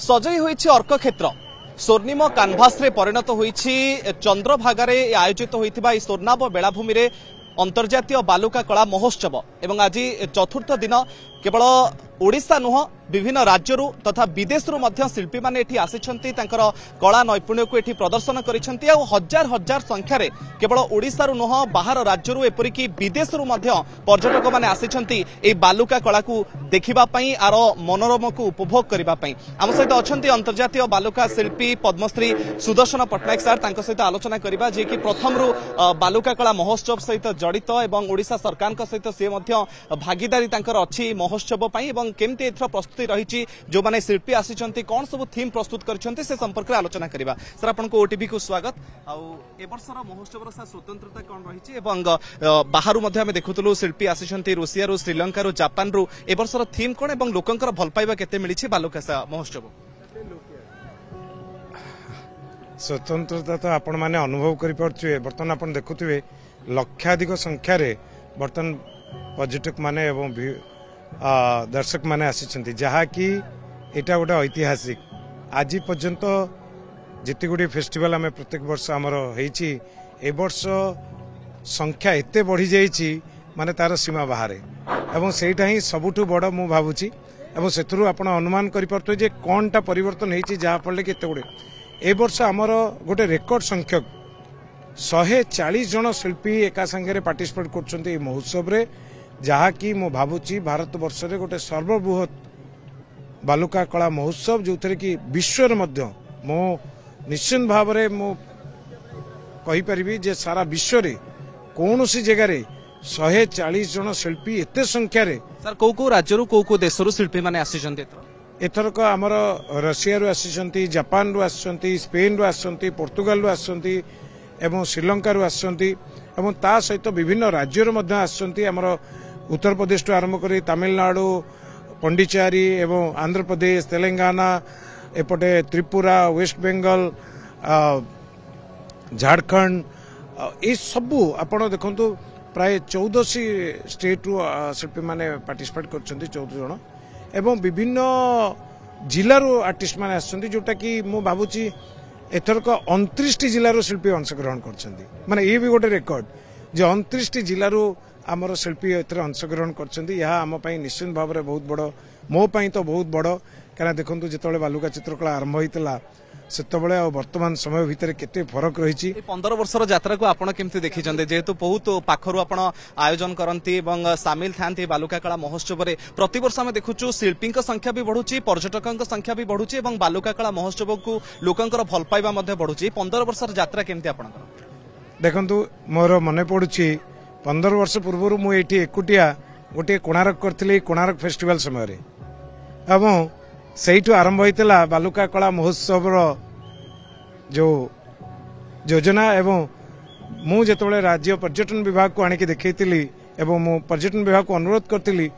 सजई होईछि अर्क क्षेत्र स्वर्णिम कानभास रे परिणत होईछि चंद्रभागारे आयोजित होइथिबा ई स्वर्णाभ बेलाभूमि रे अंतर्जातीय बालुका कला महोत्सव एवं आज चतुर्थ दिन केवल ओडिशा नुह विभिन्न राज्यरू तथा विदेशरू मध्य शिल्पी माने एठी आसिछंती तांकर कला नैपुण्य को एठी प्रदर्शन करिछंती आ हजार हजार संख्या रे केवल ओडिशारू नुह बाहर राज्यरू एपरि कि विदेशरू मध्य पर्यटक माने आसिछंती ए बालुका कला को देखिबा पई आर मनोरम को उपभोग करिबा पई हम सहित अछंती अंतर्जातीय बालुका शिल्पी पद्मश्री सुदर्शन पट्टनायक सर तांको सहित आलोचना करिबा जे कि प्रथमरू बालुका कला महोत्सव सहित जड़ित एवं ओडिशा सरकार सहित से मध्य भागीदारी तांकर अछि महोत्सव पई एवं केमते एथरा प्रस्तुति रही जो माने शिल्पी आसिचंती कौन सब थीम प्रस्तुत करछंती से संपर्क में आलोचना करिबा सर आपनको ओटीवी को स्वागत आ ए वर्षर महोत्सव रा स्वतंत्रता कोन रही एवं बाहरु मध्ये हम देखुतलु शिल्पी आसिचंती रूसिया रु श्रीलंका रु जापान रु ए वर्षर थीम कोन एवं लोकंकर भल पाइबा केते मिलिछि बालुका महोत्सव स्वतंत्रता तो आपण माने अनुभव करि परछे वर्तमान आपण देखुथिबे लक्षाधिक संख्या रे वर्तमान पर्यटक माने एवं दर्शक माने आसिछंती जहा कि एटा गोटे ऐतिहासिक आज पर्यंत जिते गुडी फेस्टिवल आम प्रत्येक वर्ष आमर हेछि ए वर्ष संख्या एते बढ़ी जाइछि माने तार सीमा बाहर एवं सेटा ही सबुठु बड़ मु भाबुछि एवं सेथुरु आपण अनुमान करि परतो जे कोनटा परिवर्तन हेछि जहा पड़ले केते गुडे ए वर्ष आमर गोटे रेकर्ड संख्यक 140 जन शिल्पी एका संगे पार्टिसिपेट करछंती महोत्सव रे जहा कि मु भाबुची भारत वर्ष रे गोटे सर्वबृहत बालुका कला महोत्सव जो थे कि विश्व मध्य मो निश्चित भाव रे मु कहि परिबी जे सारा विश्व रे कोनोसी जगह रे 140 जन शिल्पी एते संख्या रे सर को राज्य को देशरू शिल्पी माने आसिचंती एथरक आमर रशिया रु आसिचंती जापान रु आसिचंती स्पेन रु आसिचंती पोर्तुगाल रु आसिचंती एवं श्रीलंका रु आसिचंती एवं ता सहित विभिन्न राज्य रु मध्य आसिचंती आमर उत्तर प्रदेश टू आरंभ करी तमिलनाडु पंडिचेरी एवं आंध्र प्रदेश तेलंगाना एपटे त्रिपुरा वेस्ट बेंगल झारखंड ये सबू आपण देखंतु प्राय 14 स्टेट रु शिल्पी माने पार्टिसिपेट करछंती 14 जण एवं विभिन्न जिल्लारू आर्टिस्ट माने आछंती जोटा कि मु भाबुची एथरक 29 जिल्लारू शिल्पी अंशग्रहण करछंती माने ये भी गोटे रेकर्ड जे 29 जिल्लारू आमर शिल्पी एथरे अंशग्रहण करछंती यह आम पई निश्चित भाव रे बहुत बड़ मो पई तो बहुत बड़ कारण देखंतु जेतबेले बालुका चित्रकला आरंभ होइतला सेतबेले आ वर्तमान समय भितर केते फरक रहिछि 15 वर्षर यात्रा को आपण केमति देखि चंदे जेतु बहुत पाखरु आपण आयोजन करंती एवं शामिल थांती बालुका कला महोत्सव रे प्रति वर्ष हम देखुछु शिल्पीक संख्या भी बढ़ुछि पर्यटकक संख्या भी बढ़ुछि एवं बालुका कला महोत्सव को लोकंकर भल पाइबा मध्ये बढ़ुछि 15 वर्षर यात्रा केमति आपणकर देखंतु मोर मने पडुछि 15 वर्ष पूर्व मु एठी एकुटिया गोटे कोणार्क करथिले कोणार्क फेस्टिवल समय रे एवं सेठू आरंभ होइतला बालुका कला महोत्सव जो योजना एवं मु जेतबेले राज्य पर्यटन विभाग को आनिक देखैतिली एवं मु पर्यटन विभाग को अनुरोध करथिली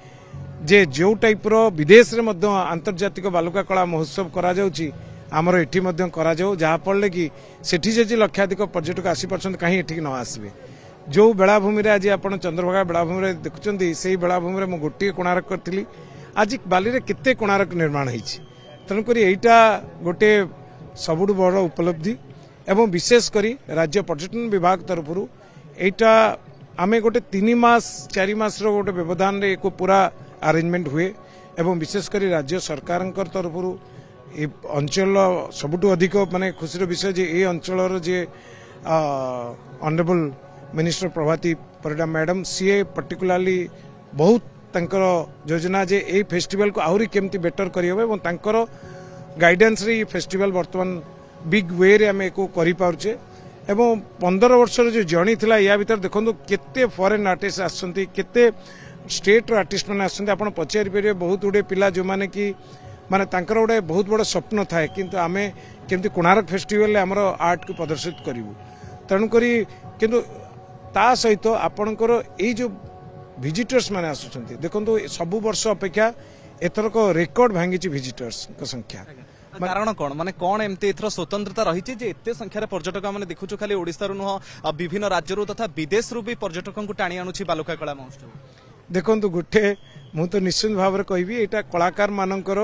जे जो टाइप रो विदेश रे मध्य अंतर्जातिक बालुका कला महोत्सव करा जाउची आमर एठी मध्य करा जाउ जहा पड़ले कि सेठी जे लक्षाधिक पर्यटक आसी परछन काहे एठी न आसबे जो बेलाभूमि रे आज आपण चंद्रभागा बेलाभूमि रे देखुचंती सेही बेलाभूमि रे मु गोटे कोणार्क करथिली आज बाली रे केते कोणार्क निर्माण होईछि तनु करी एटा गोटे सबुठु बड़ उपलब्धि एवं विशेष करी राज्य पर्यटन विभाग तरफरु एटा आमे गोटे 3 मास 4 मास रो गोटे व्यवधान रे एको पूरा अरेंजमेंट हुए एवं विशेष करी राज्य सरकार तरफरु ए अंचल सबुठु अधिक माने खुशीर विषय जे ए अंचलर जे ऑनरेबल मिनिस्टर प्रभाती परिडा मैडम सीए पर्टिकुलरली बहुत तांकर योजना जे ए फेस्टिवल को आहुरी केमती बेटर करियो एवं तांकर गाइडेंस रे फेस्टिवल वर्तमान बिग वे रे हमें को करि पाउचे एवं 15 वर्ष जो जर्नी थिला या भीतर देखंतु केते फॉरेन आर्टिस्ट आछंती केते स्टेट रो आर्टिस्ट माने आछंती आपण पचारि परिबे बहुत उडे पिला जो माने कि माने तांकर उडे बहुत बड़ स्वप्न थाए किंतु आमे केमती कोणार्क फेस्टिवल ले हमरो आर्ट को प्रदर्शित करिवु तणु करी किंतु ता सहित आपणकर ए जो विजिटर्स माने आसुचंती देखंतु सब वर्ष अपेक्षा एथरक रेकॉर्ड भांगी विजिटर्स संख्या कारण कौन माने कौन एमती एथर स्वतंत्रता रही जे एते संख्यार पर्यटक माने देखुछु खाली ओडिसा रु नुह विभिन्न राज्य रु तथा विदेश रु भी पर्यटकों को टाणी आनुछि बालुका कला महोत्सव देखंतु गुटे मु तो निश्चित भाव रे कहबी एटा कलाकार मानकर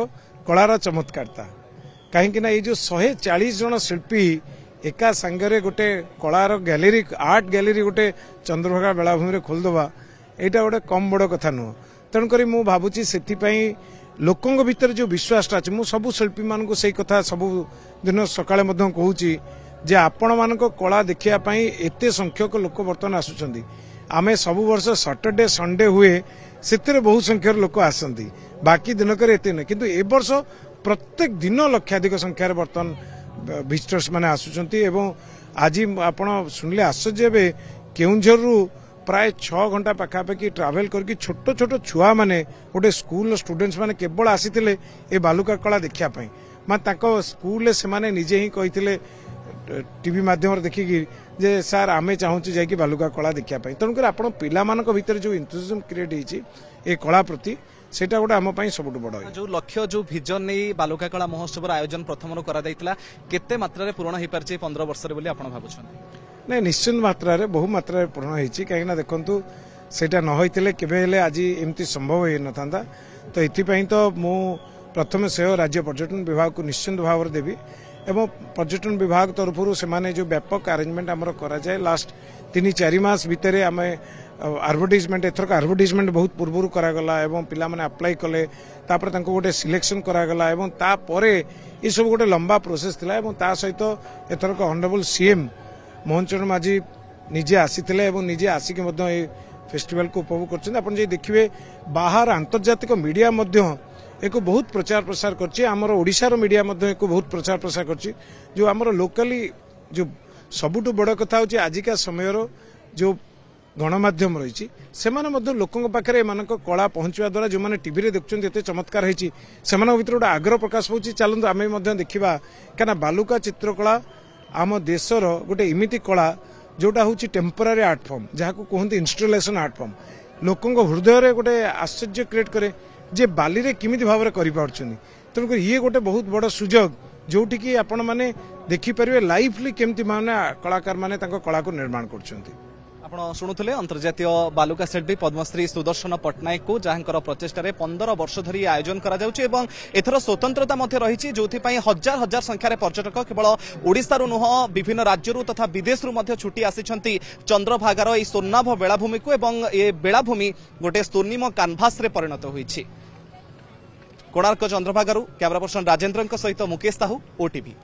कलार चमत्कारता कहीं ये जो 140 जन शिल्पी एका सांगरे गोटे कलार गैलेरी आर्ट गैलेरी गोटे चंद्रभागा बेलाभूमि खोलदवा यहाँ गोटे कम बड़ कथा नुह तेणुक मु भावुची से लोकों भीतर जो विश्वास अच्छे मु सबू शिल्पी मान से कथा सबू दिन सकाळे कहूँ जे आपण मान कला देखापी एत संख्यक लोक बर्तमान आसुंच आमे सबु वर्ष सैटरडे संडे हुए से बहु संख्यार लोक आसती बाकी दिनक एत न किंतु ए वर्ष प्रत्येक दिन लक्षाधिक संख्यार बर्तमान विजिटर्स माने आसुंच आज आप शुणिले आश्चर्य केउंझर प्राय 6 घंटा पाखापाखि ट्रावेल करके छोट छोट छुआ माने गोटे स्कूल स्टूडेंट्स माने केवल आसीथिले ए बालुका कला देखिया माने स्कूल से माने निजे ही कहिथिले टीवी माध्यम देखिकी जे सार आमे चाहूँ जाकि बालुका कला देखिया तेणुकर आप पिला भीतर जो इंथुजियाज्म क्रिएट होती ए कला प्रति सेटा गोटे आम सब बड़ जो लक्ष्य जो भिजन नहीं बालुका कला महोत्सव आयोजन प्रथम केते मात्रा पूरण हो पारे 15 वर्ष नहीं निश्चित मात्रा बहु मात्रा पूर्ण होती कहीं देखु सेटा न होइतिले केबे हेले आज एमती संभव हो न तो ये तो मु प्रथम से राज्य पर्यटन विभाग को निश्चिंत भाव में देवी एवं पर्यटन विभाग तरफ से जो व्यापक अरेंजमेंट आमर करा जाए लास्ट 3-4 मास भितर आम एडवर्टाइजमेंट एथरक एडवर्टाइजमेंट बहुत पूर्व करागला एवं पिला माने अप्लाई कले तापर तांको गोटे सिलेक्शन करागला एवं तापरे ये सब गोटे लंबा प्रोसेस थिला एवं ता सहित एथरक ऑनरेबल सीएम मोहन चरण माझी निजे आसीथिले एवं निजे आसिक मध्य ए फेस्टिवल को उपभोग करछन आपण जे देखिबे बाहर अंतर्जातिक मीडिया मध्य एक बहुत प्रचार प्रसार करछि हमर ओडिसा रो मीडिया मध्य एक बहुत प्रचार प्रसार करछि जो हमर लोकली जो सबुटु बड़ कथा होछि आजिका समय रो जो गणमाध्यम रही से लोकों पाखे कला पहुंचवा द्वारा जो मैंने टीवी रे देखुं एत चमत्कार होती से भर गोटे आग्रह प्रकाश होती चलते आम देखा क्या बालुका चित्रकला आम देशर गोटे इमिति कला जोटा हूँ टेम्परारी आर्ट फॉर्म जहाँ को कहते इंस्टॉलेशन आर्ट फॉर्म लोकों हृदय रे गोटे आश्चर्य क्रिएट करे जे बाली रे किमिति भाव में करें तेणुक ये गोटे बहुत बड़ सुजोग जोटि की आपण मैंने देखिपारे लाइफली केमती माने कलाकार माने कला को निर्माण कर आपण शुणुले अंतर्जातीय बालुका शिल्पी पद्मश्री सुदर्शन पट्टनायक को जहां प्रचेषा 15 वर्ष धरी आयोजन एथर स्वतंत्रता रही जो हजार हजार संख्यार पर्यटक केवल ओडिशारू नुह विभिन्न राज्यरू तथा विदेशरू छुट्टी आसी चंद्रभागार यह स्वर्णाभ बेलाभूमि को ए बेलाभूमि गोटे स्वर्णिम कानभास रे परिणत होईछि। कोणार्क चंद्रभागारू कैमरा पर्सन राजेंद्र सहित मुकेश साहू, ओटीवी।